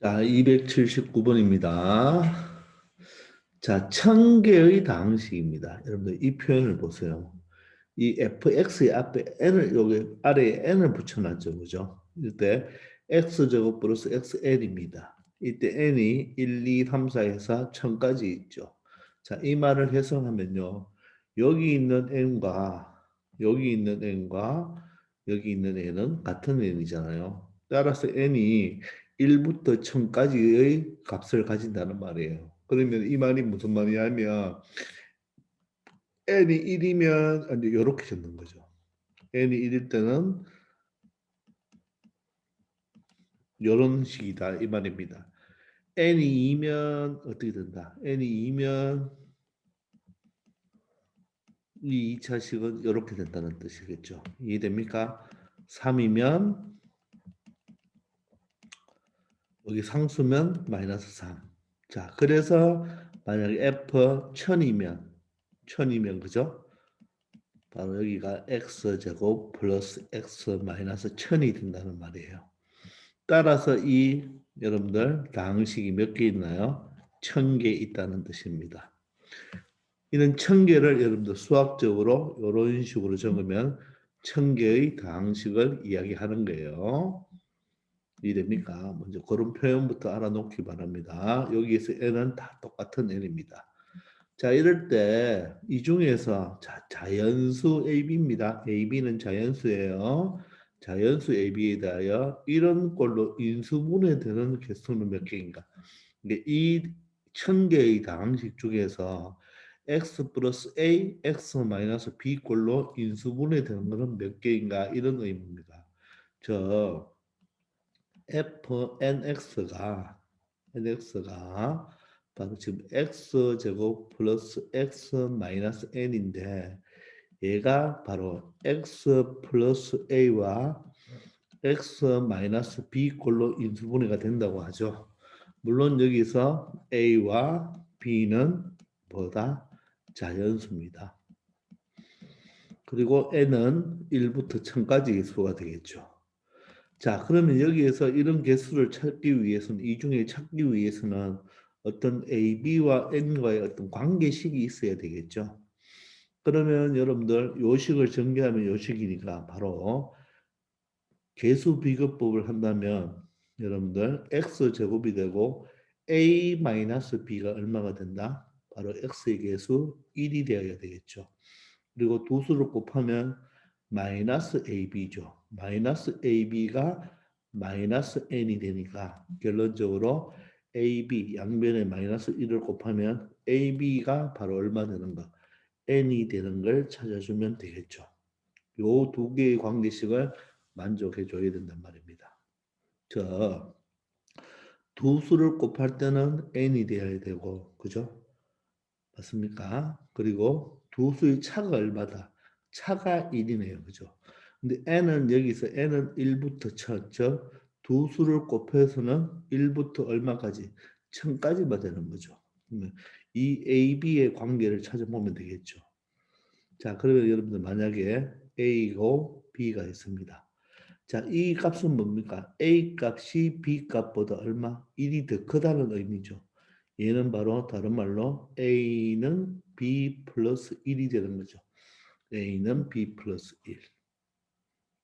자, 279번입니다. 자, 1000개의 다항식입니다. 여러분들 이 표현을 보세요. 이 fx의 앞에 n을 여기 아래에 n을 붙여놨죠, 그죠? 이때 x제곱 플러스 xn입니다. 이때 n이 1, 2, 3, 4 해서 1000까지 있죠. 자, 이 말을 해석하면요. 여기 있는 n과 여기 있는 n과 여기 있는 n은 같은 n이잖아요. 따라서 n이 1부터 1000까지의 값을 가진다는 말이에요. 그러면 이 말이 무슨 말이냐면 n이 1이면 이렇게 적는 거죠. n이 1일 때는 이런 식이다 이 말입니다. n이 2면 어떻게 된다? n이 2면 이 2차식은 이렇게 된다는 뜻이겠죠. 이해됩니까? 3이면 여기 상수면 마이너스 3. 자, 그래서 만약에 f 1000이면 그죠? 바로 여기가 x제곱 플러스 x 마이너스 1000이 된다는 말이에요. 따라서 이 여러분들 다항식이 몇 개 있나요? 1000개 있다는 뜻입니다. 이런 1000개를 여러분들 수학적으로 이런 식으로 적으면 1000개의 다항식을 이야기하는 거예요. 이해됩니까? 먼저 그런 표현부터 알아놓기 바랍니다. 여기에서 n은 다 똑같은 n입니다. 자, 이럴 때 이 중에서 자연수 AB입니다. AB는 자연수예요. 자연수 AB에 대하여 이런 꼴로 인수분해되는 개수는 몇 개인가? 이 1000개의 다항식 중에서 x 플러스 a, x 마이너스 b 꼴로 인수분해되는 것은 몇 개인가? 이런 의미입니다. 저 nx가 바로 지금 x제곱 플러스 x 마이너스 n인데 얘가 바로 x 플러스 a와 x 마이너스 b 꼴로 인수분해가 된다고 하죠. 물론 여기서 a와 b는 뭐다? 자연수입니다. 그리고 n은 1부터 1000까지 수가 되겠죠. 자, 그러면 여기에서 이런 개수를 찾기 위해서는 이 중에 찾기 위해서는 어떤 A, B와 N과의 어떤 관계식이 있어야 되겠죠. 그러면 여러분들 요식을 전개하면 요식이니까 바로 개수 비교법을 한다면 여러분들 X 제곱이 되고 A 마이너스 B가 얼마가 된다? 바로 X의 개수 1이 되어야 되겠죠. 그리고 두 수를 곱하면 마이너스 AB죠. 마이너스 AB가 마이너스 N이 되니까 결론적으로 AB 양변에 마이너스 1을 곱하면 AB가 바로 얼마 되는가? N이 되는 걸 찾아주면 되겠죠. 요 두 개의 관계식을 만족해 줘야 된단 말입니다. 저 두 수를 곱할 때는 N이 되어야 되고, 그죠? 맞습니까? 그리고 두 수의 차가 얼마다? 차가 1이네요. 그죠? 근데 n은 여기서 n은 1부터 1000, 즉두 수를 곱해서는 1부터 얼마까지? 1000까지만 되는 거죠. 그러면 이 A, B의 관계를 찾아보면 되겠죠. 자, 그러면 여러분들 만약에 A고 B가 있습니다. 자, 이 값은 뭡니까? A 값이 B 값보다 얼마? 1이 더 크다는 의미죠. 얘는 바로 다른 말로 A는 B 플러스 1이 되는 거죠. A는 B 플러스 1.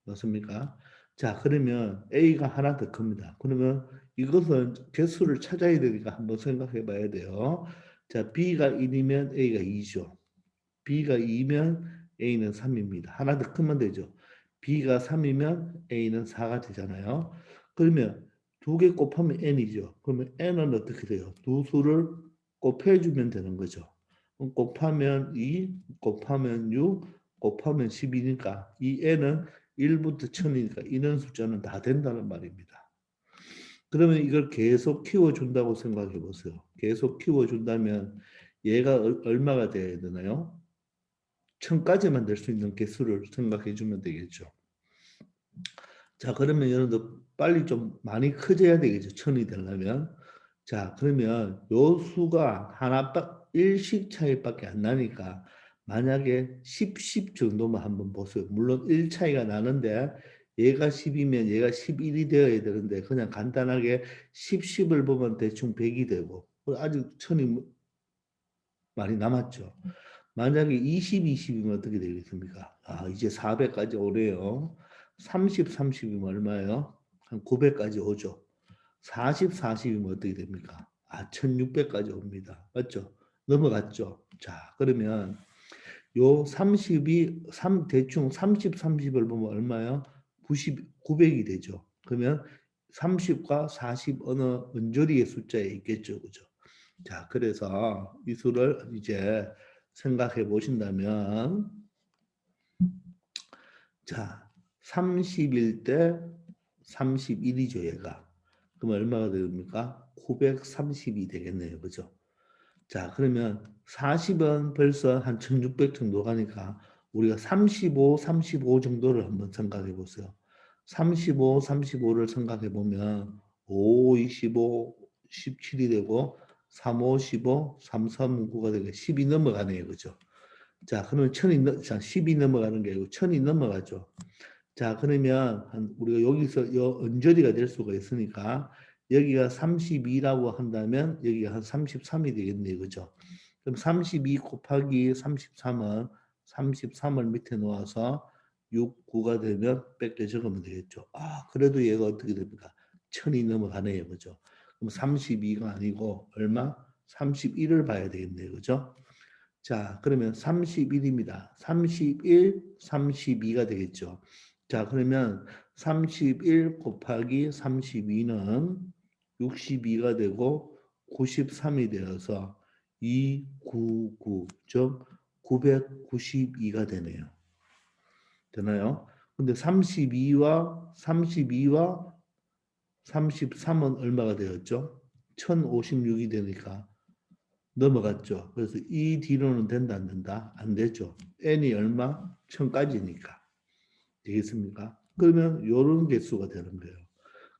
맞습니까? 자, 그러면 A가 하나 더 큽니다. 그러면 이것은 개수를 찾아야 되니까 한번 생각해 봐야 돼요. 자, B가 1이면 A가 2죠. B가 2면 A는 3입니다. 하나 더 크면 되죠. B가 3이면 A는 4가 되잖아요. 그러면 두 개 곱하면 N이죠. 그러면 N은 어떻게 돼요? 두 수를 곱해주면 되는 거죠. 그럼 곱하면 2, 곱하면 6, 곱하면 12니까 이 N은 1부터 1000이니까 이런 숫자는 다 된다는 말입니다. 그러면 이걸 계속 키워준다고 생각해 보세요. 계속 키워준다면 얘가 얼마가 돼야 되나요? 1000까지만 될 수 있는 개수를 생각해 주면 되겠죠. 자, 그러면 여러분들 빨리 좀 많이 커져야 되겠죠. 1000이 되려면. 자, 그러면 요 수가 일씩 차이밖에 안 나니까 만약에 10 정도만 한번 보세요. 물론 1 차이가 나는데 얘가 10이면 얘가 11이 되어야 되는데 그냥 간단하게 10을 보면 대충 100이 되고 아직 1000이 많이 남았죠. 만약에 20이면 어떻게 되겠습니까? 아, 이제 400까지 오래요. 30이면 얼마예요? 한 900까지 오죠. 40이면 어떻게 됩니까? 아, 1600까지 옵니다. 맞죠? 넘어갔죠. 자, 그러면 요 대충 30을 보면 얼마요? 900이 되죠. 그러면 30과 40 어느 은저리의 숫자에 있겠죠. 그죠? 자, 그래서 이 수를 이제 생각해 보신다면, 자, 30일 때 31이죠, 얘가. 그럼 얼마가 됩니까? 930이 되겠네요. 그죠? 자, 그러면 40은 벌써 한 1600 정도 가니까 우리가 35 정도를 한번 생각해 보세요. 35를 생각해 보면 5, 25, 17이 되고 3, 5, 15, 3, 3, 9가 되고 10이 넘어가네요. 그죠? 자, 그러면 10이 넘어가는 게 아니고 1000이 넘어가죠. 자, 그러면 우리가 여기서 언저리가 될 수가 있으니까 여기가 32라고 한다면 여기가 한 33이 되겠네요. 그죠? 그럼 32 곱하기 33을 밑에 놓아서 6, 9가 되면 100대 적으면 되겠죠. 아, 그래도 얘가 어떻게 됩니까? 1000이 넘어가네요. 그죠? 그럼 32가 아니고 얼마? 31을 봐야 되겠네요. 그죠? 자, 그러면 31입니다. 31, 32가 되겠죠. 자, 그러면 31 곱하기 32는 62가 되고 93이 되어서 299, 즉 992가 되네요. 되나요? 근데 32와 33은 얼마가 되었죠? 1056이 되니까 넘어갔죠. 그래서 이 뒤로는 된다 안 된다? 안 되죠. n이 얼마? 1000까지니까. 되겠습니까? 그러면 이런 개수가 되는 거예요.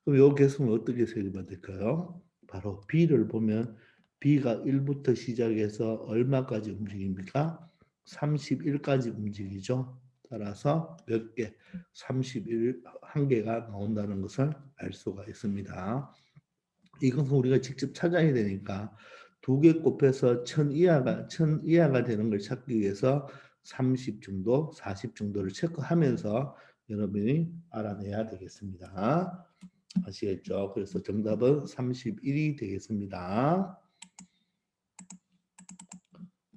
그럼 이 개수는 어떻게 세리면 될까요? 바로 b를 보면 b가 1부터 시작해서 얼마까지 움직입니까? 31까지 움직이죠. 따라서 몇 개? 31 한 개가 나온다는 것을 알 수가 있습니다. 이것은 우리가 직접 찾아야 되니까 두 개 곱해서 1000 이하가 되는 걸 찾기 위해서 30 정도, 40 정도를 체크하면서 여러분이 알아내야 되겠습니다. 아시겠죠? 그래서 정답은 31이 되겠습니다.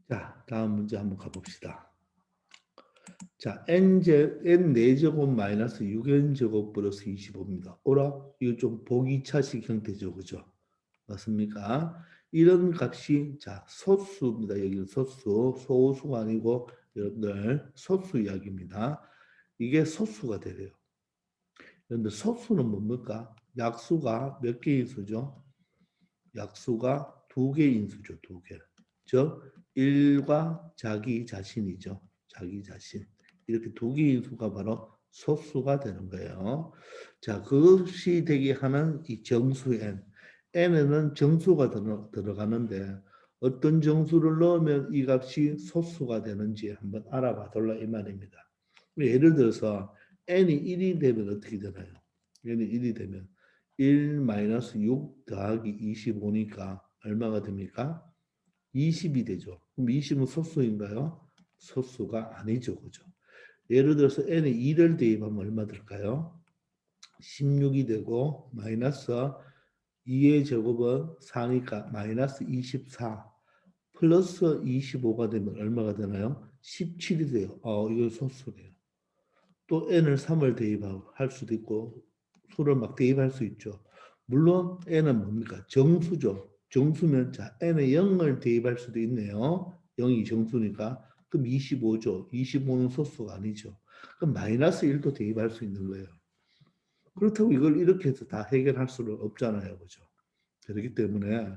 자, 다음 문제 한번 가봅시다. 자, n 4제곱 마이너스 6n제곱 플러스 25입니다. 오라? 이거 좀 보기 차식 형태죠. 그죠? 맞습니까? 이런 값이 자 소수입니다. 여기는 소수가 아니고 여러분들 소수 이야기입니다. 이게 소수가 되래요. 그런데 소수는 뭡니까? 약수가 몇 개인 수죠? 약수가 두 개인 수죠. 두 개. 즉 1과 자기 자신이죠. 자기 자신. 이렇게 두 개인 수가 바로 소수가 되는 거예요. 자, 그것이 되게 하는 이 정수 n. n에는 정수가 들어가는데 어떤 정수를 넣으면 이 값이 소수가 되는지 한번 알아봐 달라 이 말입니다. 예를 들어서 n이 1이 되면 어떻게 되나요? n이 1이 되면 1-6 더하기 25니까 얼마가 됩니까? 20이 되죠. 그럼 20은 소수인가요? 소수가 아니죠. 그죠? 예를 들어서 n에 2를 대입하면 얼마 들까요? 16이 되고 마이너스 2의 제곱은 4니까 마이너스 24 플러스 25가 되면 얼마가 되나요? 17이 돼요. 이거 소수네요. 또 n을 3을 대입할 수도 있고 수를 막 대입할 수 있죠. 물론 n은 뭡니까? 정수죠. 정수면 자 n에 0을 대입할 수도 있네요. 0이 정수니까 그럼 25죠. 25는 소수가 아니죠. 그럼 마이너스 1도 대입할 수 있는 거예요. 그렇다고 이걸 이렇게 해서 다 해결할 수는 없잖아요. 그죠? 그렇기 때문에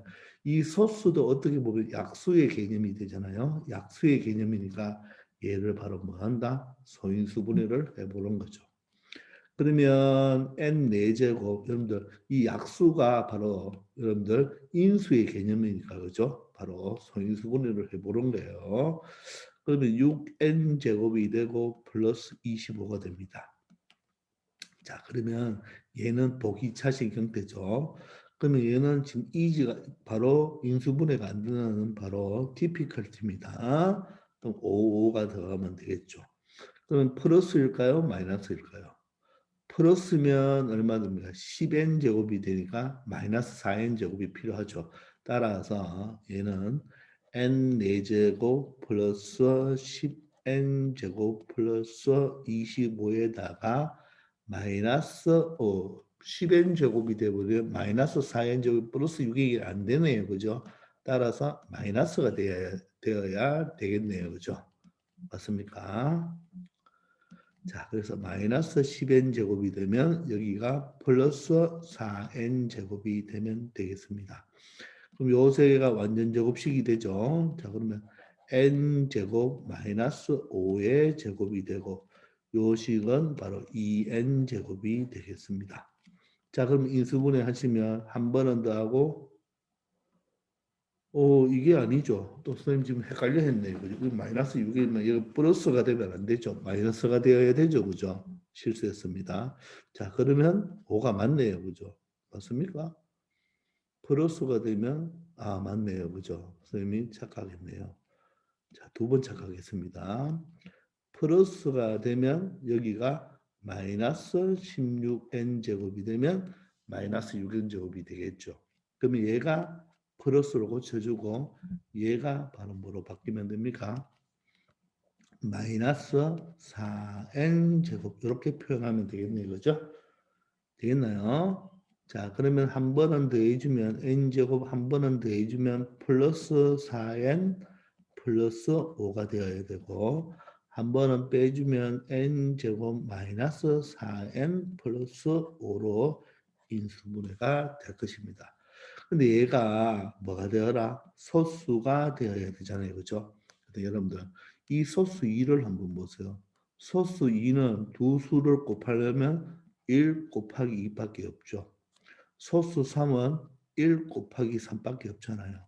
이 소수도 어떻게 보면 약수의 개념이 되잖아요. 약수의 개념이니까 얘를 바로 뭐 한다? 소인수분해를 해보는 거죠. 그러면 n 4제곱 여러분들 이 약수가 바로 여러분들 인수의 개념이니까 그죠? 바로 소인수분해를 해보는 거예요. 그러면 6n 제곱이 되고 플러스 25가 됩니다. 자, 그러면 얘는 보기차식 형태죠. 그러면 얘는 지금 이지가 바로 인수분해가 안 되는 바로 difficulty입니다. 그럼 5가 들어가면 되겠죠. 그러면 플러스일까요? 마이너스일까요? 플러스면 얼마 됩니까? 10n 제곱이 되니까 마이너스 4n 제곱이 필요하죠. 따라서 얘는 n 4제곱 플러스 10n 제곱 플러스 25에다가 마이너스 10n 제곱이 되버리면 마이너스 4n 제곱 플러스 6이 안 되네요. 그죠? 따라서 마이너스가 되어야 되겠네요. 그죠? 맞습니까? 자, 그래서 마이너스 10n 제곱이 되면 여기가 플러스 4n 제곱이 되면 되겠습니다. 그럼 요 세 개가 완전 제곱식이 되죠. 자, 그러면 n 제곱 마이너스 5의 제곱이 되고 요 식은 바로 2n 제곱이 되겠습니다. 자, 그럼 인수분해 하시면 한 번은 더하고 이게 아니죠. 또 선생님 지금 헷갈려 했네요. 그죠? 이 마이너스 6이면 이거 플러스가 되면 안 되죠. 마이너스가 되어야 되죠. 그죠? 실수했습니다. 자, 그러면 5가 맞네요. 그죠? 맞습니까? 플러스가 되면 맞네요. 그죠? 선생님이 착각했네요. 자, 두 번 착각했습니다. 플러스가 되면 여기가 마이너스 16n 제곱이 되면 마이너스 6n 제곱이 되겠죠. 그러면 얘가 플러스로 고쳐주고 얘가 바로 뭐로 바뀌면 됩니까? 마이너스 4n 제곱 이렇게 표현하면 되겠네요. 그죠? 되겠나요? 자, 그러면 한 번은 더해주면 n제곱 한 번은 더해주면 플러스 4n 플러스 5가 되어야 되고 한 번은 빼주면 n제곱 마이너스 4n 플러스 5로 인수분해가 될 것입니다. 근데 얘가 뭐가 되어라? 소수가 되어야 되잖아요. 그죠? 근데 여러분들 이 소수 2를 한번 보세요. 소수 2는 두 수를 곱하려면 1 곱하기 2밖에 없죠. 소수 3은 1 곱하기 3밖에 없잖아요.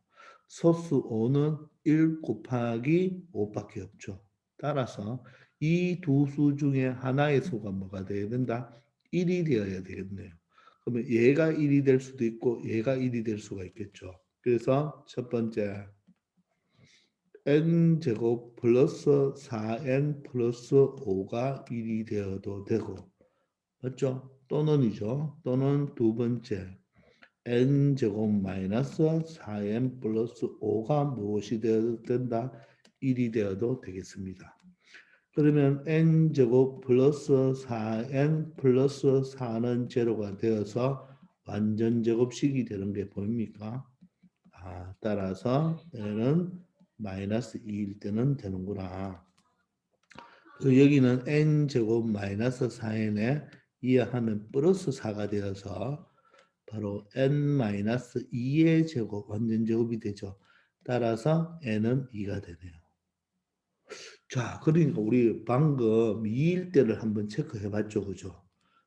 소수 5는 1 곱하기 5밖에 없죠. 따라서 이 두 수 중에 하나의 수가 뭐가 되어야 된다? 1이 되어야 되겠네요. 그러면 얘가 1이 될 수도 있고 얘가 1이 될 수가 있겠죠. 그래서 첫 번째 n제곱 플러스 4n 플러스 5가 1이 되어도 되고 맞죠? 또는이죠. 또는 두 번째 n제곱 마이너스 4n 플러스 5가 무엇이 되어도 된다? 1이 되어도 되겠습니다. 그러면 n제곱 플러스 4n 플러스 4는 제로가 되어서 완전 제곱식이 되는 게 보입니까? 따라서 n은 마이너스 2일 때는 되는구나. 여기는 n제곱 마이너스 4n에 이하하면 플러스 4가 되어서 바로 n-2의 제곱, 완전 제곱이 되죠. 따라서 n은 2가 되네요. 자, 그러니까 우리 방금 2일 때를 한번 체크해 봤죠. 그죠?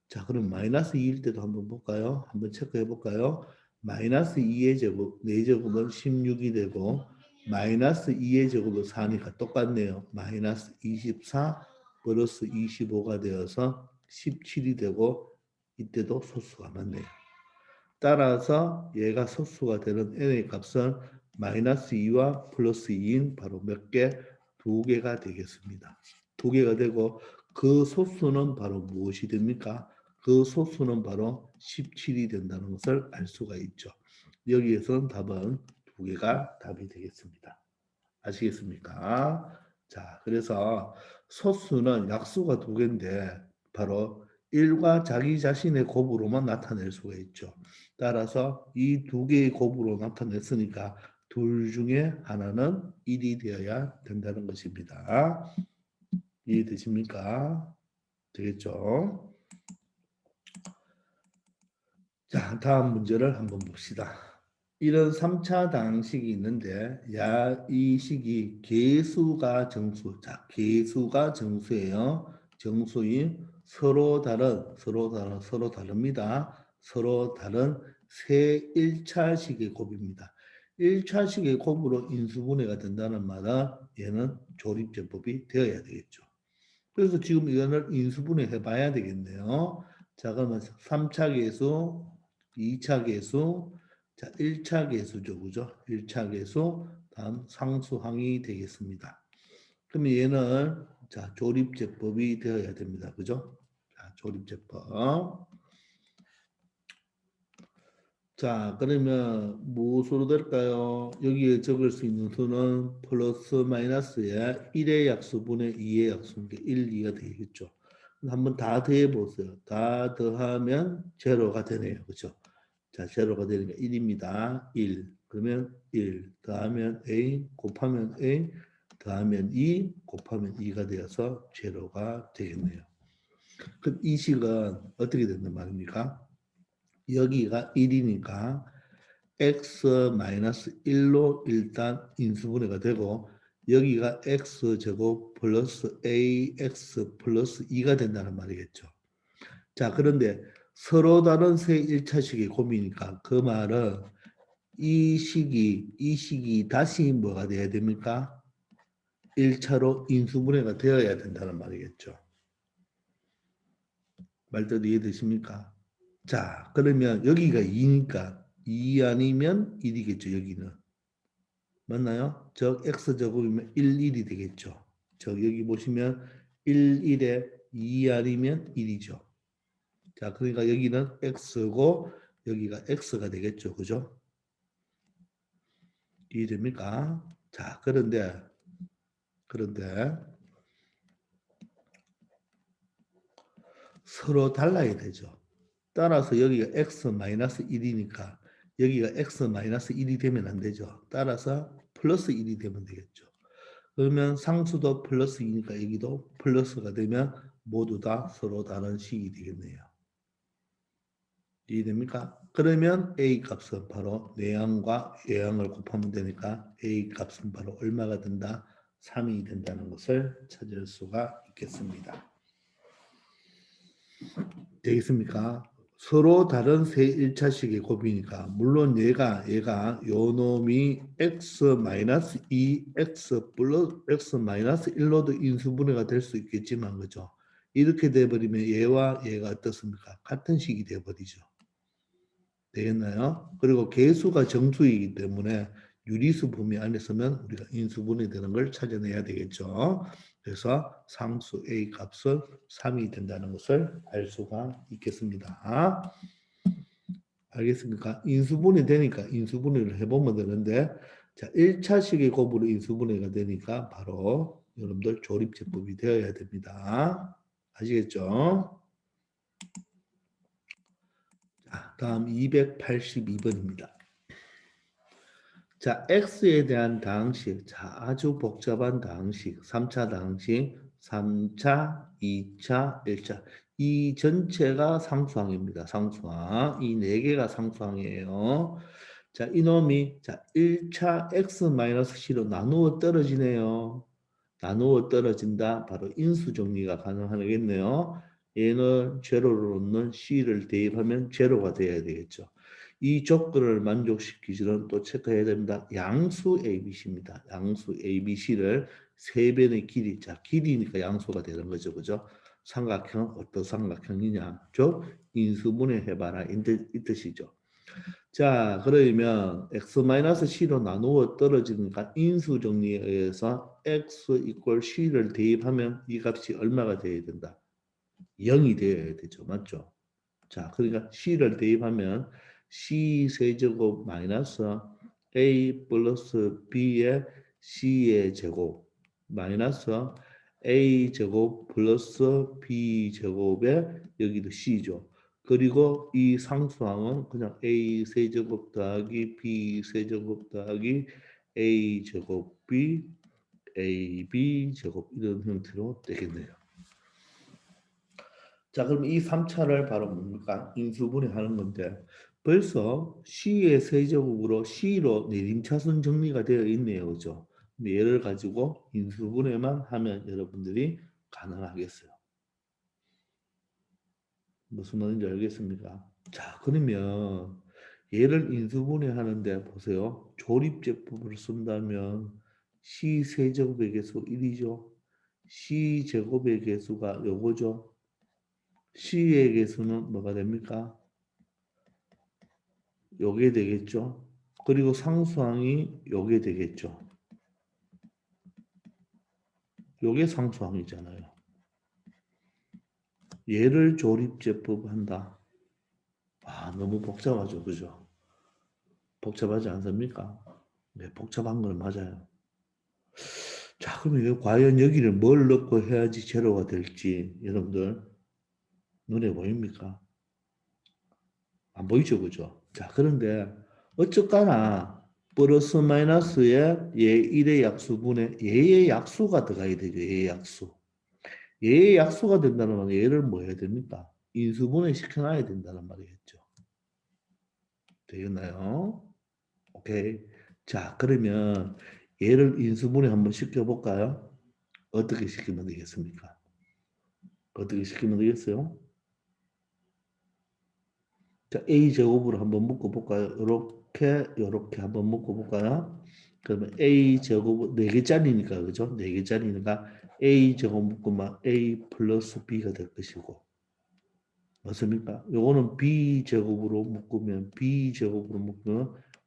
자, 그럼 마이너스 2일 때도 한번 볼까요? 한번 체크해 볼까요? 마이너스 2의 제곱, 4제곱은 16이 되고 마이너스 2의 제곱은 4니까 똑같네요. 마이너스 24 플러스 25가 되어서 17이 되고 이때도 소수가 맞네요. 따라서 얘가 소수가 되는 n의 값은 마이너스 2와 플러스 2인 바로 몇 개? 두 개가 되겠습니다. 두 개가 되고 그 소수는 바로 무엇이 됩니까? 그 소수는 바로 17이 된다는 것을 알 수가 있죠. 여기에서는 답은 두 개가 답이 되겠습니다. 아시겠습니까? 자, 그래서 소수는 약수가 두 개인데 바로 1과 자기 자신의 곱으로만 나타낼 수가 있죠. 따라서 이 두 개의 곱으로 나타냈으니까 둘 중에 하나는 1이 되어야 된다는 것입니다. 이해되십니까? 되겠죠? 자, 다음 문제를 한번 봅시다. 이런 3차 방식이 있는데 이 식이 개수가 정수. 자, 개수가 정수예요. 정수인 서로 다릅니다. 서로 다른 세 1차식의 곱입니다. 1차식의 곱으로 인수분해가 된다는 말은 얘는 조립제법이 되어야 되겠죠. 그래서 지금 이거를 인수분해 해봐야 되겠네요. 자, 그러면 3차 계수, 2차 계수, 자, 1차 계수죠. 그죠? 1차 계수, 다음 상수항이 되겠습니다. 그러면 얘는 자, 조립제법이 되어야 됩니다. 그죠? 자, 조립제법. 자, 그러면 무엇으로 될까요? 여기에 적을 수 있는 수는 플러스 마이너스에 1의 약수분의 2의 약수분, 1, 2가 되겠죠. 한번 다 더해보세요. 다 더하면 제로가 되네요. 그렇죠? 자, 제로가 되니까 1입니다. 1. 그러면 1 더하면 A 곱하면 A 더하면 2 곱하면 2가 되어서 제로가 되겠네요. 그럼 이 식은 어떻게 된단 말입니까? 여기가 1이니까 x-1로 일단 인수분해가 되고 여기가 x제곱 플러스 ax 플러스 2가 된다는 말이겠죠. 자, 그런데 서로 다른 세 1차식의 곱이니까 그 말은 이 식이 다시 뭐가 돼야 됩니까? 1차로 인수분해가 되어야 된다는 말이겠죠. 말뜻 이해되십니까? 자, 그러면 여기가 2니까 2 아니면 1이겠죠, 여기는. 맞나요? 즉 x제곱이면 1, 1이 되겠죠. 즉 여기 보시면 1, 1에 2 아니면 1이죠. 자, 그러니까 여기는 x고 여기가 x가 되겠죠. 그죠? 이해됩니까? 자, 그런데 서로 달라야 되죠. 따라서 여기가 x-1이니까 여기가 x-1이 되면 안 되죠. 따라서 플러스 1이 되면 되겠죠. 그러면 상수도 플러스 2니까 여기도 플러스가 되면 모두 다 서로 다른 식이 되겠네요. 이해됩니까? 그러면 A 값은 바로 내항과 외항을 곱하면 되니까 A 값은 바로 얼마가 된다? 3이 된다는 것을 찾을 수가 있겠습니다. 되겠습니까? 서로 다른 세 1차식의 곱이니까 물론 얘가 요 놈이 x-2 x 플러스 x-1로도 인수분해가 될 수 있겠지만 그죠? 이렇게 돼버리면 얘와 얘가 어떻습니까? 같은 식이 돼버리죠. 되겠나요? 그리고 계수가 정수이기 때문에 유리수 범위 안에 서면 우리가 인수분해 되는 걸 찾아내야 되겠죠. 그래서 상수 A 값은 3이 된다는 것을 알 수가 있겠습니다. 알겠습니까? 인수분해 되니까 인수분해를 해보면 되는데 자, 1차식의 곱으로 인수분해가 되니까 바로 여러분들 조립제법이 되어야 됩니다. 아시겠죠? 자, 다음 282번입니다. 자, X에 대한 다항식. 자, 아주 복잡한 다항식. 3차 다항식, 3차, 2차, 1차. 이 전체가 상수항입니다. 상수항. 이 네 개가 상수항이에요. 자, 이놈이 자, 1차 X-C로 나누어 떨어지네요. 나누어 떨어진다. 바로 인수 정리가 가능하겠네요. 얘는 제로로 놓는 C를 대입하면 제로가 돼야 되겠죠. 이 조건을 만족시키지는 또 체크해야 됩니다. 양수 ABC입니다. 양수 ABC를 세 변의 길이, 자, 길이니까 양수가 되는 거죠. 그죠? 삼각형, 어떤 삼각형이냐? 즉, 인수분해 해봐라. 이 뜻이죠. 자, 그러면 x-c로 나누어 떨어지니까 인수 정리에 의해서 x 이퀄 c를 대입하면 이 값이 얼마가 되어야 된다? 0이 되어야 되죠. 맞죠? 자, 그러니까 c를 대입하면 c 세제곱 마이너스 a 플러스 b의 c의 제곱 마이너스 a 제곱 플러스 b 제곱에 여기도 c죠. 그리고 이 상수항은 그냥 a 세제곱 더하기 b 세제곱 더하기 a 제곱 b ab 제곱 이런 형태로 되겠네요. 자, 그럼 이 3차를 바로 뭡니까? 인수분해하는 건데 벌써 C의 세제곱으로 C로 내림차순 정리가 되어 있네요. 그죠? 얘를 가지고 인수분해만 하면 여러분들이 가능하겠어요. 무슨 말인지 알겠습니까? 자, 그러면 얘를 인수분해하는데 보세요. 조립제법을 쓴다면 C 세제곱의 개수 1이죠. C 제곱의 개수가 요거죠. C의 개수는 뭐가 됩니까? 요게 되겠죠. 그리고 상수항이 요게 되겠죠. 요게 상수항이잖아요. 얘를 조립제법한다. 아, 너무 복잡하죠. 그죠? 복잡하지 않습니까? 네, 복잡한 건 맞아요. 자, 그러면 과연 여기를 뭘 넣고 해야지 제로가 될지 여러분들 눈에 보입니까? 안 보이죠, 그죠? 자, 그런데 어쨌거나 플러스 마이너스에 얘 1의 약수분에 얘의 약수가 들어가야 되죠. 얘의 약수. 얘의 약수가 된다는 말은 얘를 뭐 해야 됩니까? 인수분해 시켜놔야 된다는 말이겠죠. 되겠나요? 오케이. 자, 그러면 얘를 인수분해 한번 시켜볼까요? 어떻게 시키면 되겠습니까? 어떻게 시키면 되겠어요? 자, A 제곱으로 한번 묶어볼까요? 요렇게 한번 묶어볼까요? 그러면 A 제곱 4개짜리니까 그죠? 4개짜리니까 A 제곱 묶으면 A 플러스 B가 될 것이고 맞습니까? 요거는 B 제곱으로 묶으면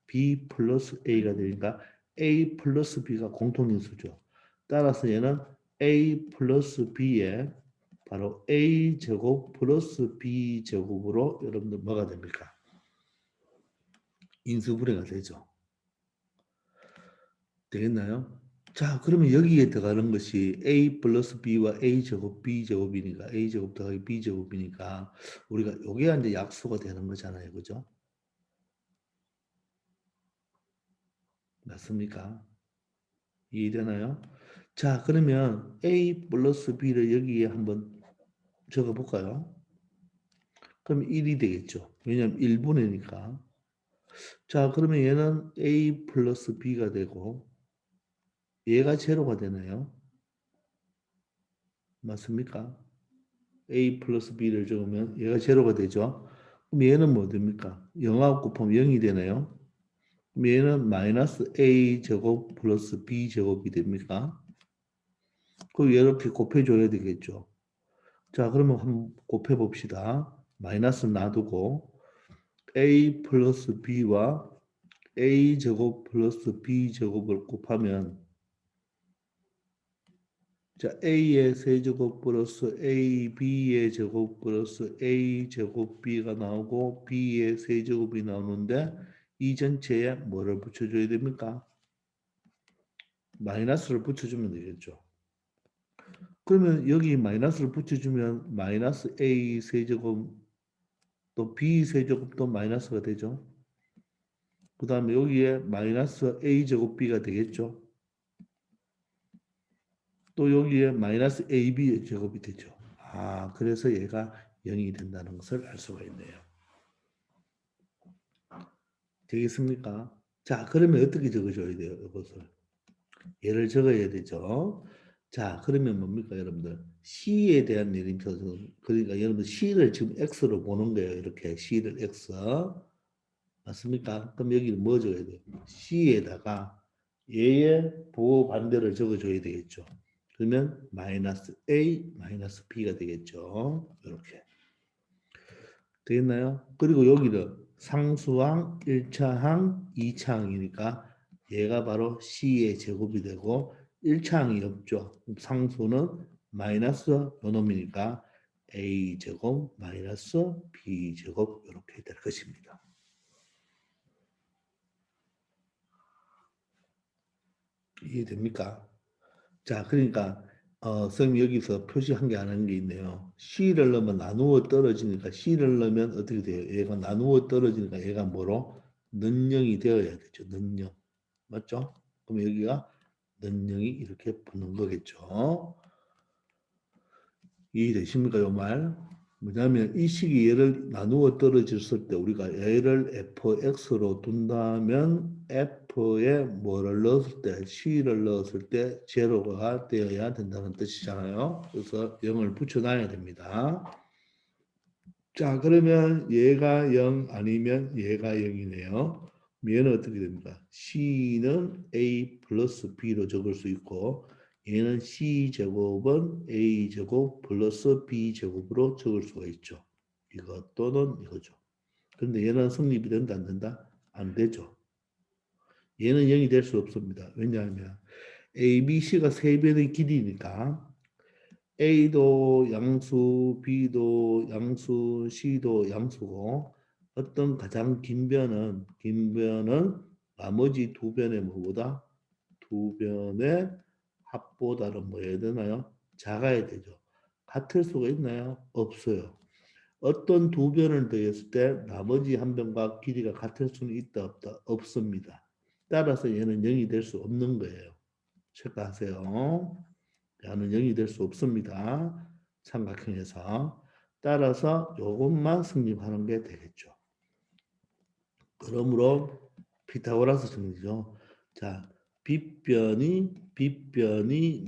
B 플러스 A가 되니까 A 플러스 B가 공통인수죠. 따라서 얘는 A 플러스 B에 바로 A 제곱 플러스 B 제곱으로 여러분들 뭐가 됩니까? 인수분해가 되죠. 되겠나요? 자, 그러면 여기에 들어가는 것이 A 플러스 B와 A 제곱 B 제곱이니까 A 제곱 더하기 B 제곱이니까 우리가 요게 이제 약수가 되는 거잖아요. 그죠? 맞습니까? 이해되나요? 자, 그러면 A 플러스 B를 여기에 한번 적어 볼까요? 그럼 1이 되겠죠. 왜냐하면 1분의니까. 자, 그러면 얘는 A 플러스 B가 되고 얘가 제로가 되나요? 맞습니까? A 플러스 B를 적으면 얘가 제로가 되죠. 그럼 얘는 뭐 됩니까? 0하고 곱하면 0이 되나요? 그럼 얘는 마이너스 A 제곱 플러스 B 제곱이 됩니까? 그럼 이렇게 곱해줘야 되겠죠. 자, 그러면 한번 곱해봅시다. 마이너스 놔두고 A 플러스 B와 A 제곱 플러스 B 제곱을 곱하면 자, A의 세제곱 플러스 AB의 제곱 플러스 A 제곱 B가 나오고 B의 세제곱이 나오는데 이 전체에 뭐를 붙여줘야 됩니까? 마이너스를 붙여주면 되겠죠. 그러면 여기 마이너스를 붙여주면 마이너스 A 세제곱 또 B 세제곱도 마이너스가 되죠. 그 다음에 여기에 마이너스 A 제곱 B가 되겠죠. 또 여기에 마이너스 AB 제곱이 되죠. 아, 그래서 얘가 0이 된다는 것을 알 수가 있네요. 되겠습니까? 자, 그러면 어떻게 적어줘야 돼요? 이것을. 얘를 적어야 되죠. 자, 그러면 뭡니까, 여러분들? C에 대한 내림표. 그러니까 여러분들 C를 지금 X로 보는 거예요. 이렇게 C를 X. 맞습니까? 그럼 여기는 뭐 적어야 돼요? C에다가 얘의 부호 반대를 적어줘야 되겠죠. 그러면 마이너스 A, 마이너스 B가 되겠죠. 이렇게. 되겠나요? 그리고 여기는 상수항 1차항, 2차항이니까 얘가 바로 C의 제곱이 되고 1차항이 없죠. 상수는 마이너스 요놈이니까 A 제곱 마이너스 B 제곱 이렇게 될 것입니다. 이해됩니까? 자, 그러니까 선생님 여기서 표시한 게 안 한 게 있네요. C를 넣으면 나누어 떨어지니까 C를 넣으면 어떻게 돼요? 얘가 나누어 떨어지니까 얘가 뭐로? 는영이 되어야 되죠. 는영. 맞죠? 그럼 여기가 는영이 이렇게 붙는 거겠죠. 이해되십니까? 요 말? 뭐냐면 이 식이 얘를 나누어 떨어졌을 때 우리가 얘를 fx로 둔다면 f에 뭐를 넣었을 때 c를 넣었을 때 제로가 되어야 된다는 뜻이잖아요. 그래서 0을 붙여놔야 됩니다. 자, 그러면 얘가 0 아니면 얘가 0이네요. 얘는 어떻게 됩니까? c는 a 플러스 b로 적을 수 있고 얘는 C제곱은 A제곱 플러스 B제곱으로 적을 수가 있죠. 이거 또는 이거죠. 그런데 얘는 성립이 된다, 안 된다? 안 되죠. 얘는 0이 될 수 없습니다. 왜냐하면 A, B, C가 세 변의 길이니까 A도 양수, B도 양수, C도 양수고 어떤 가장 긴 변은 나머지 두 변의 뭐보다 두 변의 합보다는 뭐 해야 되나요? 작아야 되죠. 같을 수가 있나요? 없어요. 어떤 두 변을 더했을 때 나머지 한 변과 길이가 같을 수는 있다 없다? 없습니다. 따라서 얘는 0이 될 수 없는 거예요. 체크하세요. 얘는 0이 될 수 없습니다. 삼각형에서. 따라서 이것만 성립하는 게 되겠죠. 그러므로 피타고라스 정리죠. 자, 빗변이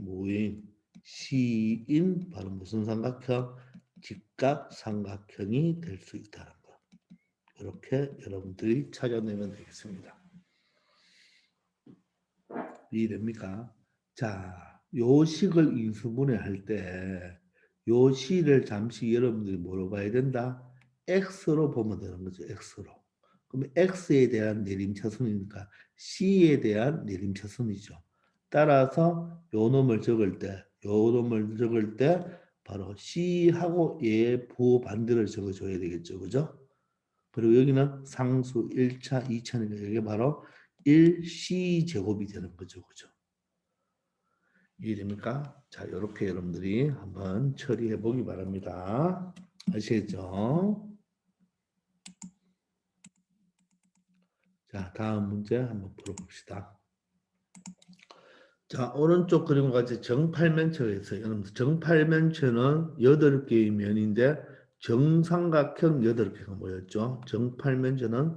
모인 C인 바로 무슨 삼각형? 직각삼각형이 될 수 있다는 거. 이렇게 여러분들이 찾아내면 되겠습니다. 이해됩니까? 자, 요 식을 인수분해할 때 요 식을 잠시 여러분들이 뭐로 봐야 된다? X로 보면 되는 거죠. X로. 그럼 X에 대한 내림차순이니까 C에 대한 내림차순이죠. 따라서 요 놈을 적을 때, 바로 C하고 얘 부반대를 적어줘야 되겠죠. 그죠? 그리고 여기는 상수 1차, 2차니까 이게 바로 1C제곱이 되는 거죠. 그죠? 이해됩니까? 자, 이렇게 여러분들이 한번 처리해 보기 바랍니다. 아시겠죠? 자, 다음 문제 한번 풀어봅시다. 자, 오른쪽 그림과 같이 정팔면체가 있어요. 여러분, 정팔면체는 8개의 면인데 정삼각형 8개가 모였죠. 정팔면체는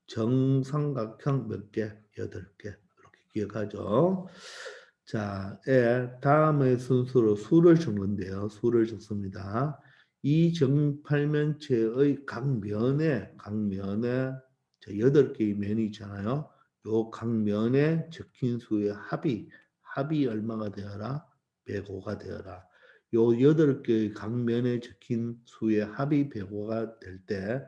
정삼각형 몇 개? 8개. 이렇게 기억하죠. 자, 다음의 순서로 수를 적는데요. 수를 적습니다. 이 정팔면체의 각면에 8개의 면이 있잖아요. 요 각면에 적힌 수의 합이 얼마가 되어라? 105가 되어라. 요 8개의 각면에 적힌 수의 합이 105가 될 때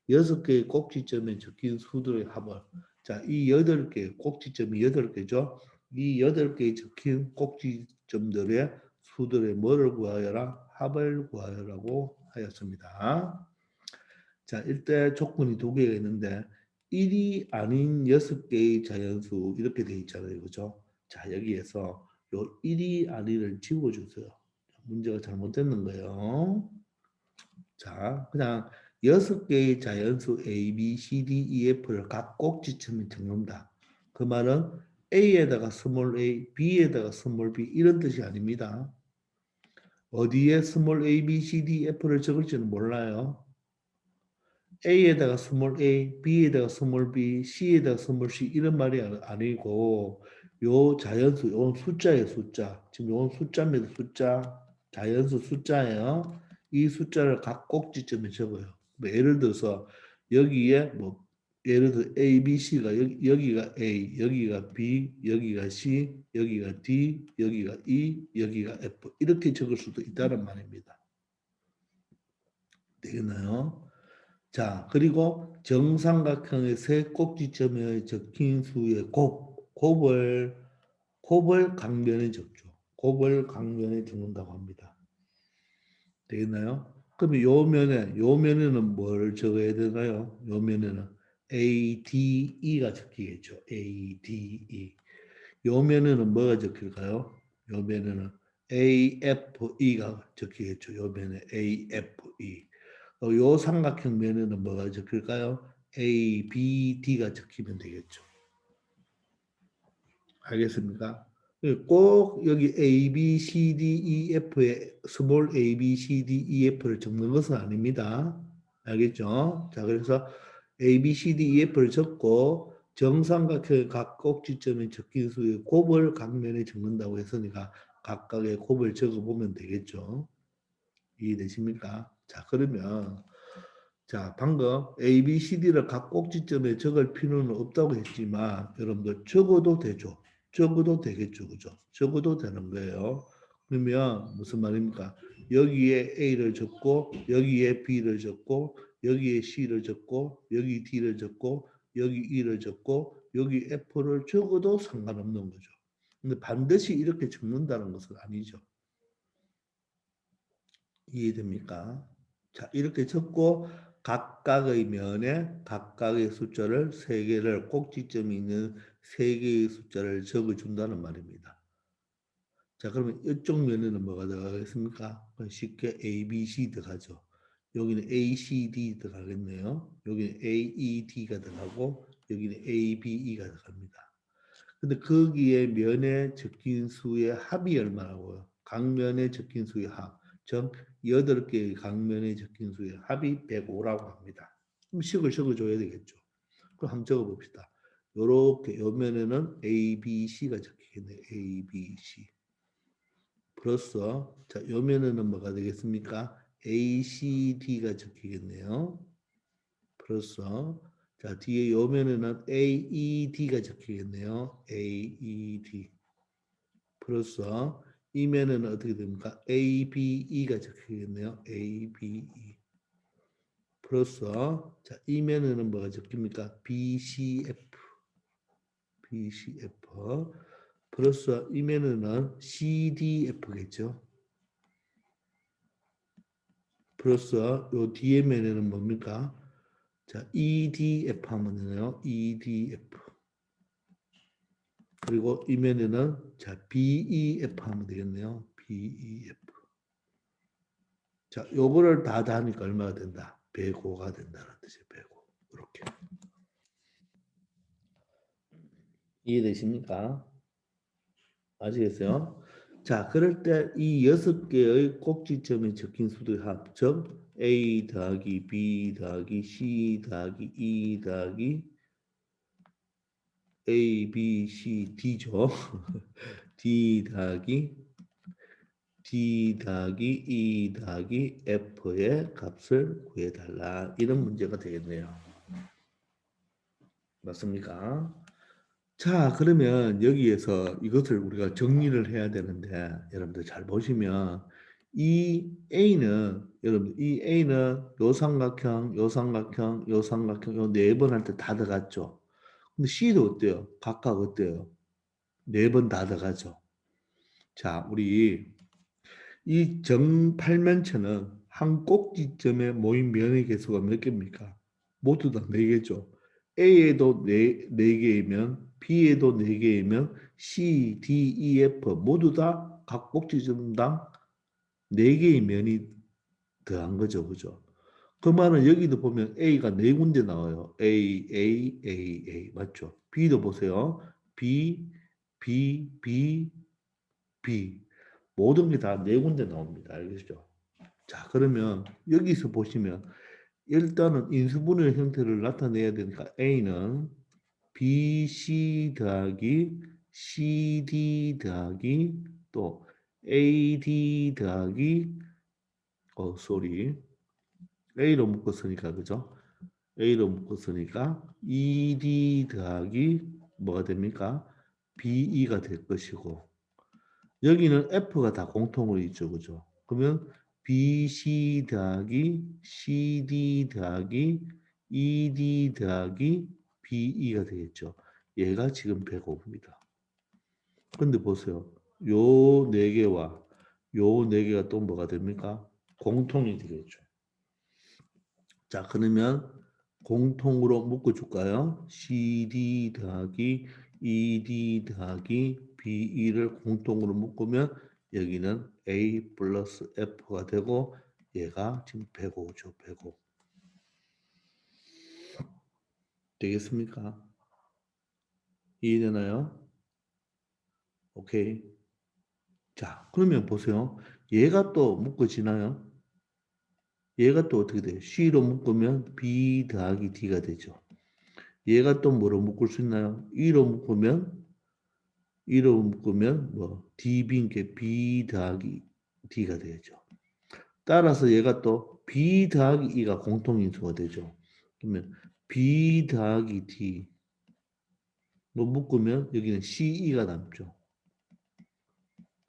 6개의 꼭지점에 적힌 수들의 합을 자, 이 8개 꼭지점이 8개죠. 이 8개의 적힌 꼭지점들의 수들의 뭐를 구하여라? 합을 구하여라고 하였습니다. 자, 일대 조건이 두 개가 있는데 1이 아닌 6개의 자연수 이렇게 돼 있잖아요. 그죠? 자, 여기에서 요 1이 아니를 지워주세요. 문제가 잘못됐는 거예요. 자, 그냥 6개의 자연수 A, B, C, D, E, F를 각 꼭지점에 적는다. 그 말은 A에다가 스몰 a, B에다가 스몰 b 이런 뜻이 아닙니다. 어디에 스몰 a, B, C, D, F를 적을지는 몰라요. A에다가 스몰 a, B에다가 스몰 b, C에다가 스몰 c 이런 말이 아니고 요 자연수, 요 숫자예요, 숫자. 지금 요 숫자입니다, 숫자. 자연수 숫자예요. 이 숫자를 각 꼭지점에 적어요. 뭐 예를 들어서 여기에 뭐 예를 들어 A, B, C가 여기가 A, 여기가 B, 여기가 C, 여기가 D, 여기가 E, 여기가 F 이렇게 적을 수도 있다는 말입니다. 되겠나요? 자, 그리고 정삼각형의 세 꼭지점에 적힌 수의 곱을 각면에 적죠. 곱을 각면에 적는다고 합니다. 되겠나요? 그러면 요 면에는 뭘 적어야 되나요? 요 면에는 A, D, E가 적히겠죠. A, D, E. 요 면에는 뭐가 적힐까요? 요 면에는 A, F, E가 적히겠죠. 요 면에 A, F, E. 요 삼각형 면에는 뭐가 적힐까요? A, B, D가 적히면 되겠죠. 알겠습니까? 꼭 여기 A, B, C, D, E, F에 스몰 A, B, C, D, E, F를 적는 것은 아닙니다. 알겠죠? 자, 그래서 A, B, C, D, E, F를 적고 정삼각형의 각 꼭지점에 적힌 수의 곱을 각면에 적는다고 했으니까 각각의 곱을 적어보면 되겠죠. 이해되십니까? 자, 그러면 자, 방금 A, B, C, D를 각 꼭지점에 적을 필요는 없다고 했지만 여러분들 적어도 되죠. 적어도 되겠죠. 그죠? 적어도 되는 거예요. 그러면 무슨 말입니까? 여기에 A를 적고 여기에 B를 적고 여기에 C를 적고 여기 D를 적고 여기 E를 적고 여기 F를 적어도 상관없는 거죠. 근데 반드시 이렇게 적는다는 것은 아니죠. 이해됩니까? 자, 이렇게 적고 각각의 면에 각각의 숫자를 세 개를 꼭지점이 있는 세 개의 숫자를 적어준다는 말입니다. 자, 그러면 이쪽 면에는 뭐가 들어가겠습니까? 쉽게 A, B, C 들어가죠. 여기는 A, C, D 들어가겠네요. 여기는 A, E, D가 들어가고 여기는 A, B, E가 들어갑니다. 근데 거기에 면에 적힌 수의 합이 얼마라고요? 각면에 적힌 수의 합. 즉 8개의 각면에 적힌 수의 합이 105라고 합니다. 그럼 식을 적어줘야 되겠죠. 그럼 한번 적어봅시다. 요렇게 요 면에는 A, B, C가 적히겠네요. A, B, C. 플러스 자, 요 면에는 뭐가 되겠습니까? A, C, D가 적히겠네요. 플러스 자, 뒤에 요 면에는 A, E, D가 적히겠네요. A, E, D. 플러스 이 면에는 어떻게 됩니까? A, B, E가 적히겠네요. A, B, E. 플러스 자, 이 면에는 뭐가 적힙니까? B, C, F. B, C, F. 플러스 이 면에는 C, D, F겠죠. 플러스 요 뒤에 면에는 뭡니까? 자, EDF 하면 되네요. EDF. 그리고 이 면에는 자, BEF 하면 되겠네요. BEF. 자, 요거를 다 하니까 얼마가 된다? 105가 된다는 뜻이에요. 105. 이렇게. 이해되십니까? 아시겠어요? 자, 그럴 때 이 6개의 꼭지점에 적힌 수들의 합, 즉 A 더하기 B 더하기 C 더하기 E 더하기 A, B, C, D죠. D 더하기 E 더하기 F의 값을 구해달라. 이런 문제가 되겠네요. 맞습니까? 자, 그러면 여기에서 이것을 우리가 정리를 해야 되는데 여러분들 잘 보시면 이 A는 여러분 이 A는 요 삼각형, 요 삼각형, 요 삼각형 요 네 번 할 때 다 들어갔죠. 근데 C도 어때요? 각각 어때요? 네 번 다 들어가죠. 자, 우리 이 정팔면체는 한 꼭지점에 모인 면의 개수가 몇 개입니까? 모두 다 4개죠. A에도 4개이면 B에도 4개이면 C, D, E, F 모두 다 각 꼭지점당 4개의 면이 더한 거죠. 그죠? 그 말은 여기도 보면 A가 4군데 나와요. A, A, A, A 맞죠? B도 보세요. B, B, B, B 모든 게 다 4군데 나옵니다. 알겠죠? 자, 그러면 여기서 보시면 일단은 인수분해 형태를 나타내야 되니까 A는 BC 더하기 CD 더하기 또 AD 더하기 sorry A로 묶었으니까 그죠? A로 묶었으니까 ED 더하기 뭐가 됩니까? BE가 될 것이고 여기는 F가 다 공통으로 있죠. 그죠? 그러면 BC 더하기 CD 더하기 ED 더하기 BE가 되겠죠. 얘가 지금 105입니다. 근데 보세요. 요 네 개와 요 네 개가 또 뭐가 됩니까? 공통이 되겠죠. 자, 그러면 공통으로 묶어줄까요? CD 더하기 ED 더하기 BE를 공통으로 묶으면 여기는 A 플러스 F가 되고 얘가 지금 105죠. 105. 되겠습니까? 이해되나요? 오케이. 자, 그러면 보세요. 얘가 또 묶어지나요? 얘가 또 어떻게 돼요? C로 묶으면 B 더하기 D가 되죠. 얘가 또 뭐로 묶을 수 있나요? E로 묶으면 뭐 DB인 게 B 더하기 D가 되죠. 따라서 얘가 또 B 더하기 E가 공통인수가 되죠. 그러면 B 더하기 D는 뭐 묶으면 여기는 CE가 남죠.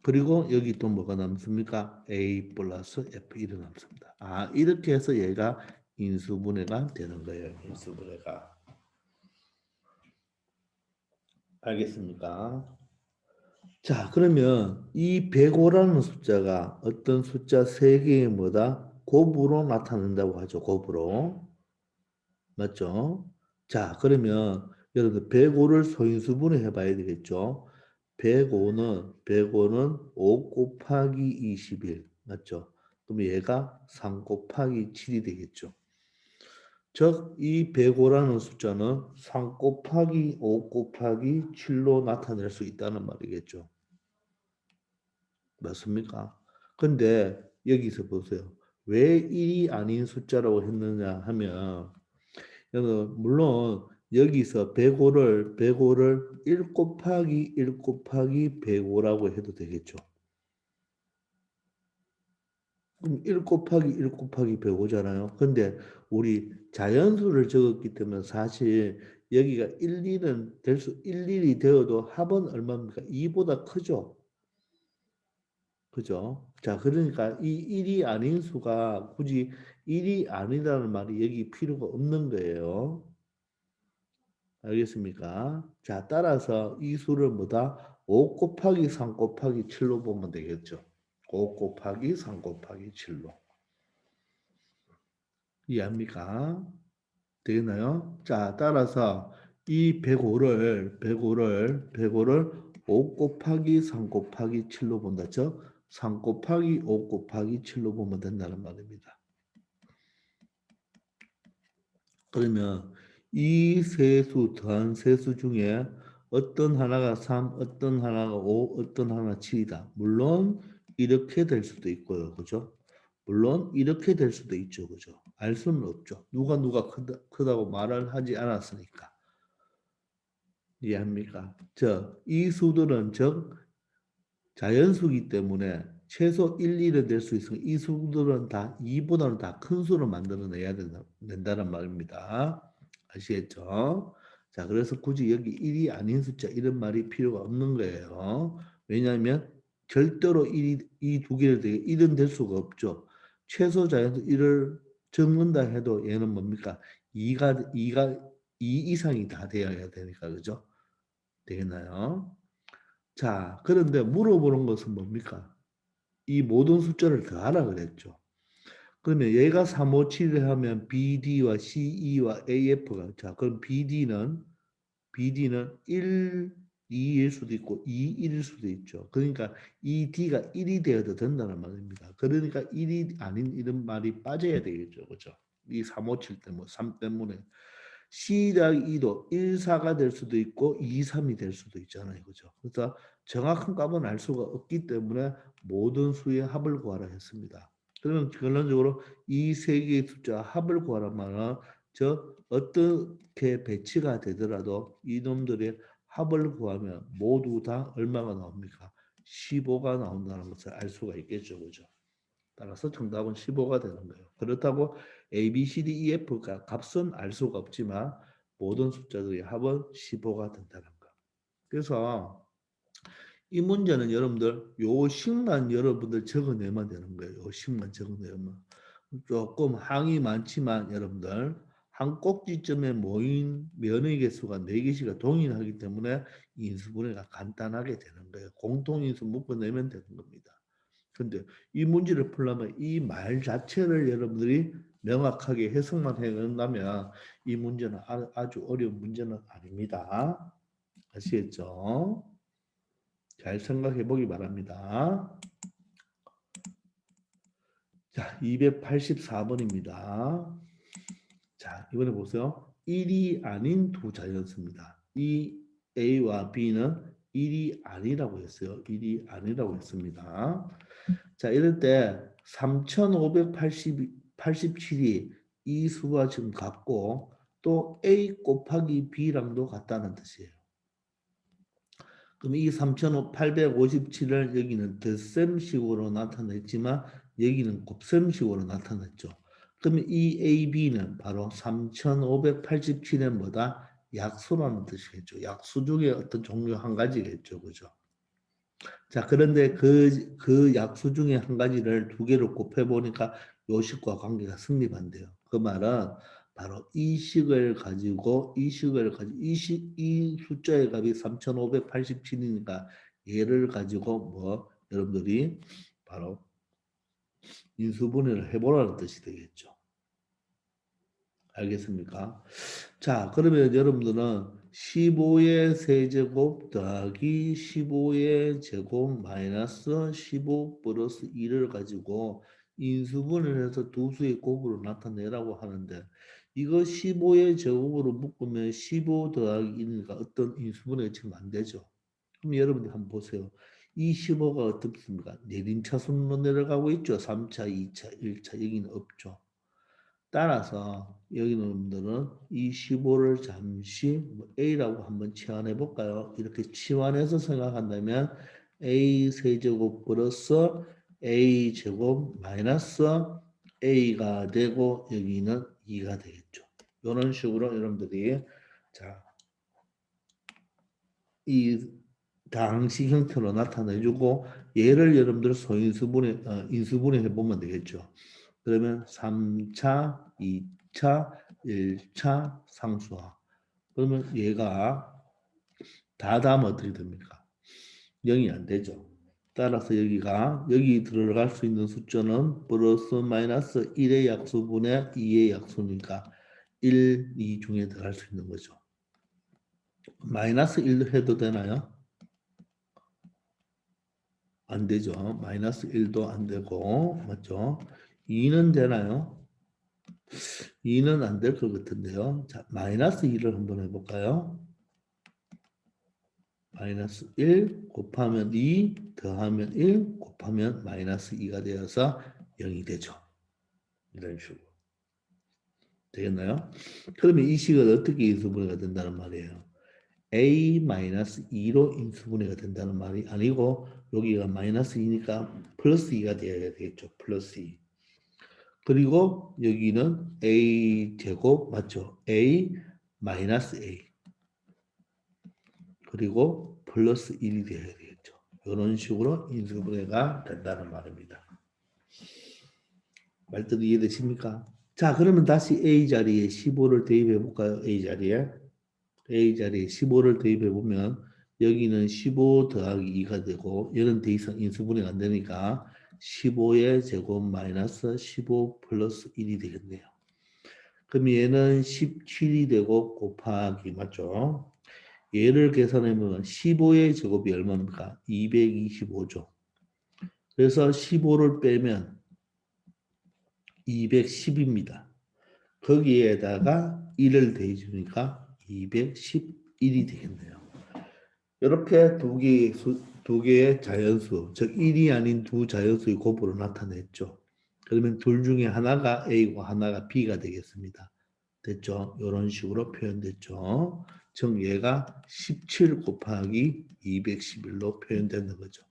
그리고 여기 또 뭐가 남습니까? A 플러스 F 이렇게 남습니다. 아, 이렇게 해서 얘가 인수분해가 되는 거예요. 인수분해가. 알겠습니까? 자, 그러면 이 105라는 숫자가 어떤 숫자 3개의 뭐다? 곱으로 나타낸다고 하죠. 곱으로. 맞죠? 자, 그러면 여러분들 105를 소인수분해 해봐야 되겠죠? 105는 5 곱하기 21 맞죠? 그럼 얘가 3 곱하기 7이 되겠죠. 즉, 이 105라는 숫자는 3 곱하기 5 곱하기 7로 나타낼 수 있다는 말이겠죠. 맞습니까? 근데 여기서 보세요. 왜 1이 아닌 숫자라고 했느냐 하면 물론 여기서 105를 1 곱하기 1 곱하기 105라고 해도 되겠죠. 그럼 1 곱하기 1 곱하기 105잖아요. 근데 우리 자연수를 적었기 때문에 사실 여기가 11은 될 수, 11이 되어도 합은 얼마입니까? 2보다 크죠. 그죠? 자, 그러니까 이 1이 아닌 수가 굳이 1이 아니라는 말이 여기 필요가 없는 거예요. 알겠습니까? 자, 따라서 이 수를 뭐다? 5 곱하기 3 곱하기 7로 보면 되겠죠. 5 곱하기 3 곱하기 7로. 이해합니까? 되겠나요? 자, 따라서 이 105를 5 곱하기 3 곱하기 7로 본다죠? 3 곱하기 5 곱하기 7로 보면 된다는 말입니다. 그러면 이 세수 더한 세수 중에 어떤 하나가 3, 어떤 하나가 5, 어떤 하나가 7이다. 물론 이렇게 될 수도 있고요. 그죠? 물론 이렇게 될 수도 있죠. 그죠? 알 수는 없죠. 누가 크다고 말을 하지 않았으니까. 이해합니까? 이 수들은 즉 자연수기 때문에 최소 1, 2를 낼 수 있으니 이 수들은 다 2보다는 다 큰 수를 만들어내야 된다는 말입니다. 아시겠죠? 자, 그래서 굳이 여기 1이 아닌 숫자 이런 말이 필요가 없는 거예요. 왜냐하면 절대로 1이 이 두 개를 되게 1은 될 수가 없죠. 최소 자연수 1을 적는다 해도 얘는 뭡니까? 2 이상이 다 되어야 되니까 그죠? 되겠나요? 자, 그런데 물어보는 것은 뭡니까? 이 모든 숫자를 더하라 그랬죠. 그러면 얘가 357을 하면 BD와 CE와 AF가 자, 그럼 BD는 1, 2일 수도 있고 2, 1일 수도 있죠. 그러니까 이 D가 1이 되어도 된다는 말입니다. 그러니까 1이 아닌 이런 말이 빠져야 되겠죠. 그죠? 이 357 때문에 3 때문에 C랑 2도 1, 4가 될 수도 있고 2, 3이 될 수도 있잖아요. 그죠? 그래서 정확한 값은 알 수가 없기 때문에 모든 수의 합을 구하라 했습니다. 그러면 결론적으로 이 세 개의 숫자 합을 구하란 말은 저 어떻게 배치가 되더라도 이놈들의 합을 구하면 모두 다 얼마가 나옵니까? 15가 나온다는 것을 알 수가 있겠죠. 그죠? 따라서 정답은 15가 되는 거예요. 그렇다고 A, B, C, D, E, F가 값은 알 수가 없지만 모든 숫자들의 합은 15가 된다는 거. 그래서 이 문제는 여러분들 요 식만 여러분들 적어내면 되는 거예요. 요 식만 적어내면 조금 항이 많지만 여러분들 한 꼭지점에 모인 면의 개수가 4개씩가 동일하기 때문에 인수분해가 간단하게 되는 거예요. 공통인수 묶어내면 되는 겁니다. 근데 이 문제를 풀려면 이 말 자체를 여러분들이 명확하게 해석만 해낸다면 이 문제는 아주 어려운 문제는 아닙니다. 아시겠죠? 잘 생각해 보기 바랍니다. 자, 284번입니다. 자, 이번에 보세요. 1이 아닌 두 자연수입니다. 이 A와 B는 1이 아니라고 했어요. 1이 아니라고 했습니다. 자, 이럴 때 3587이 이 수가 지금 같고 또 A 곱하기 B랑도 같다는 뜻이에요. 그럼 이 3857을 여기는 덧셈식으로 나타냈지만 여기는 곱셈식으로 나타냈죠. 그러면 이 AB는 바로 3587의 뭐다? 약수라는 뜻이겠죠. 약수 중에 어떤 종류 한 가지겠죠. 그죠? 자, 그런데 그 약수 중에 한 가지를 두 개를 곱해보니까 요식과 관계가 성립한대요. 그 말은 바로 이 숫자의 값이 3587이니까 얘를 가지고 뭐 여러분들이 바로 인수분해를 해보라는 뜻이 되겠죠. 알겠습니까? 자, 그러면 여러분들은 15의 세제곱 더하기 15의 제곱 마이너스 15 플러스 2를 가지고 인수분해를 해서 두 수의 곱으로 나타내라고 하는데 이거 15의 제곱으로 묶으면 15 더하기 1이니까 어떤 인수분해가 지금 안 되죠. 그럼 여러분들 한번 보세요. 이 15가 어떻습니까? 내림차순으로 내려가고 있죠. 3차, 2차, 1차 여기는 없죠. 따라서 여기 놈들은 이 15를 잠시 A라고 한번 치환해 볼까요? 이렇게 치환해서 생각한다면 A 세제곱 플러스 A 제곱 마이너스 A가 되고 여기는 2가 되겠죠. 이런 식으로 여러분들이 자, 이 다항식 형태로 나타내주고 얘를 여러분들 소인수분해 인수분해 해보면 되겠죠. 그러면 3차, 2차, 1차 상수화. 그러면 얘가 다 더하면 어떻게 됩니까? 0이 안 되죠. 따라서 여기 들어갈 수 있는 숫자는 플러스 마이너스 1의 약수분의 2의 약수니까 1, 2 중에 들어갈 수 있는 거죠. 마이너스 1 해도 되나요? 안 되죠. 마이너스 1도 안 되고 맞죠? 2는 되나요? 2는 안 될 것 같은데요. 자, 마이너스 2를 한번 해볼까요? 마이너스 1 곱하면 2 더하면 1 곱하면 마이너스 2가 되어서 0이 되죠. 이런 식으로. 되겠나요? 그러면 이 식은 어떻게 인수분해가 된다는 말이에요? A-2로 인수분해가 된다는 말이 아니고 여기가 마이너스 2니까 플러스 2가 되어야 되겠죠. 플러스 2. 그리고 여기는 A 제곱 맞죠? A 마이너스 A 그리고 플러스 1이 되어야 되겠죠. 이런 식으로 인수분해가 된다는 말입니다. 말뜻 이해되십니까? 자, 그러면 다시 A 자리에 15를 대입해 볼까요? A 자리에 15를 대입해 보면 여기는 15 더하기 2가 되고 얘는 더 이상 인수분해가 안 되니까 15의 제곱 마이너스 15 플러스 1이 되겠네요. 그럼 얘는 17이 되고 곱하기 맞죠? 얘를 계산해보면 15의 제곱이 얼마입니까? 225죠. 그래서 15를 빼면 210입니다. 거기에다가 1을 더해주니까 211이 되겠네요. 이렇게 두 개의 자연수, 즉 1이 아닌 두 자연수의 곱으로 나타냈죠. 그러면 둘 중에 하나가 A고 하나가 B가 되겠습니다. 됐죠? 이런 식으로 표현됐죠. 즉 얘가 17 곱하기 211로 표현되는 거죠.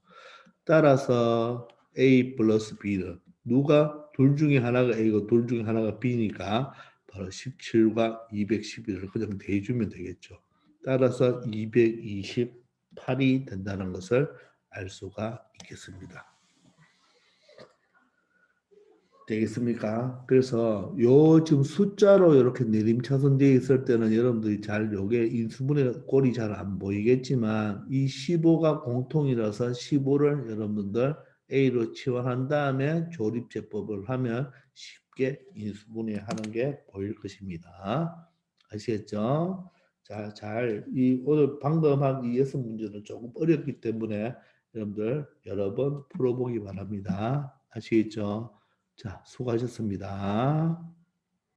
따라서 A 플러스 B는 누가 둘 중에 하나가 A고 둘 중에 하나가 B니까 바로 17과 211을 그냥 대주면 되겠죠. 따라서 228이 된다는 것을 알 수가 있겠습니다. 되겠습니까? 그래서 요 지금 숫자로 이렇게 내림차순 되어 있을 때는 여러분들이 잘 요게 인수분해 꼴이 잘 안 보이겠지만 이 15가 공통이라서 15를 여러분들 A로 치환한 다음에 조립제법을 하면 쉽게 인수분해하는 게 보일 것입니다. 아시겠죠? 자, 이 오늘 방금 한 이 6문제는 조금 어렵기 때문에 여러분들 여러 번 풀어보기 바랍니다. 아시겠죠? 자, 수고하셨습니다.